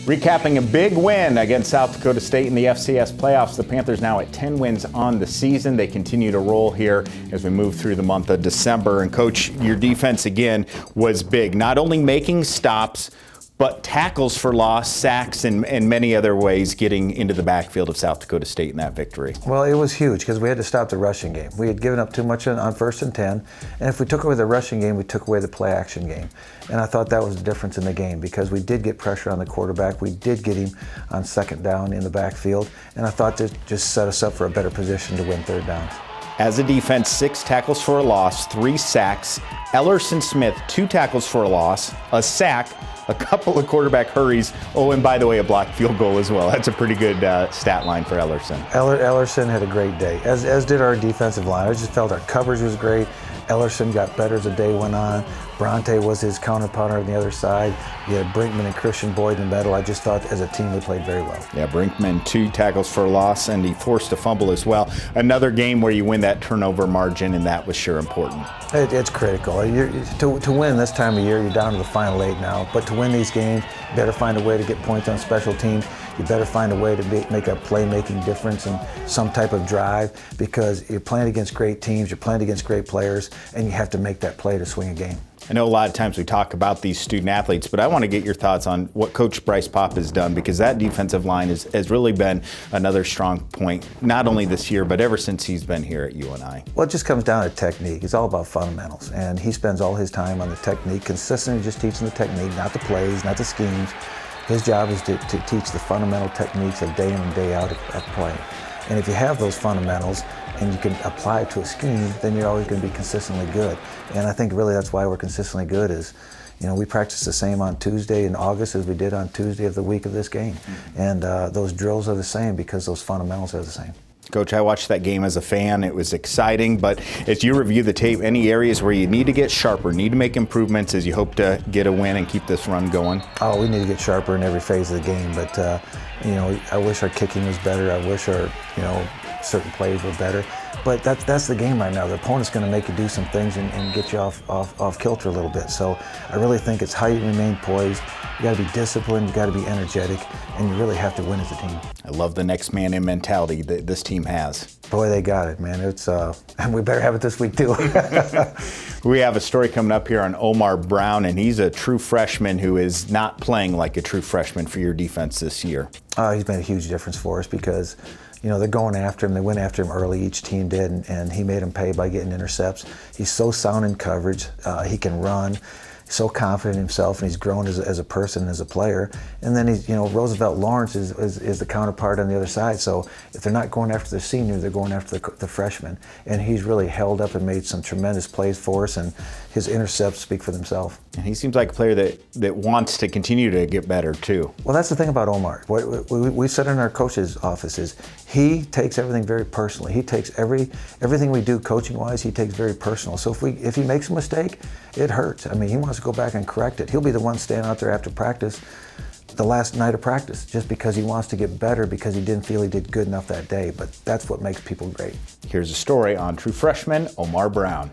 Recapping a big win against South Dakota State in the FCS Playoffs, the Panthers now at 10 wins on the season. They continue to roll here as we move through the month of December. And Coach, your defense again was big, not only making stops, but tackles for loss, sacks, and many other ways getting into the backfield of South Dakota State in that victory. Well, it was huge because we had to stop the rushing game. We had given up too much on 1st and 10, and if we took away the rushing game, we took away the play action game. And I thought that was the difference in the game because we did get pressure on the quarterback. We did get him on 2nd down in the backfield, and I thought that just set us up for a better position to win 3rd downs. As a defense, 6 tackles for a loss, 3 sacks. Ellerson Smith, 2 tackles for a loss, a sack, a couple of quarterback hurries. Oh, and by the way, a blocked field goal as well. That's a pretty good stat line for Ellerson. Ellerson had a great day, as did our defensive line. I just felt our coverage was great. Ellerson got better as the day went on. Bronte was his counterpart on the other side. You had Brinkman and Christian Boyd in the middle. I just thought as a team we played very well. Yeah, Brinkman, 2 tackles for a loss, and he forced a fumble as well. Another game where you win that turnover margin, and that was sure important. It's critical. To win this time of year, you're down to the final 8 now. But to win these games, you better find a way to get points on special teams. You better find a way to make a play-making difference and some type of drive because you're playing against great teams, you're playing against great players, and you have to make that play to swing a game. I know a lot of times we talk about these student athletes, but I want to get your thoughts on what Coach Bryce Popp has done because that defensive line has really been another strong point, not only this year, but ever since he's been here at UNI. Well, it just comes down to technique. It's all about fundamentals, and he spends all his time on the technique, consistently just teaching the technique, not the plays, not the schemes. His job is to teach the fundamental techniques of day in and day out of play. And if you have those fundamentals and you can apply it to a scheme, then you're always going to be consistently good. And I think really that's why we're consistently good is, we practice the same on Tuesday in August as we did on Tuesday of the week of this game. And those drills are the same because those fundamentals are the same. Coach, I watched that game as a fan. It was exciting, but as you review the tape, any areas where you need to get sharper, need to make improvements as you hope to get a win and keep this run going? Oh, we need to get sharper in every phase of the game, but I wish our kicking was better. I wish our, certain plays were better. But that's the game right now. The opponent's going to make you do some things and get you off kilter a little bit. So I really think it's how you remain poised. You got to be disciplined. You got to be energetic, and you really have to win as a team. I love the next man in mentality that this team has. Boy, they got it, man. It's and we better have it this week too. We have a story coming up here on Omar Brown, and he's a true freshman who is not playing like a true freshman for your defense this year. He's made a huge difference for us because they're going after him. They went after him early, each team did, and he made them pay by getting intercepts. He's so sound in coverage. He can run. He's so confident in himself, and he's grown as a person and as a player. And then Roosevelt Lawrence is the counterpart on the other side. So if they're not going after the senior, they're going after the freshman. And he's really held up and made some tremendous plays for us, and his intercepts speak for themselves. And he seems like a player that wants to continue to get better too. Well, that's the thing about Omar. What we said in our coach's office is he takes everything very personally. He takes everything we do coaching-wise, he takes very personal. So if he makes a mistake, it hurts. I mean, he wants to go back and correct it. He'll be the one standing out there after practice, the last night of practice, just because he wants to get better because he didn't feel he did good enough that day. But that's what makes people great. Here's a story on true freshman Omar Brown.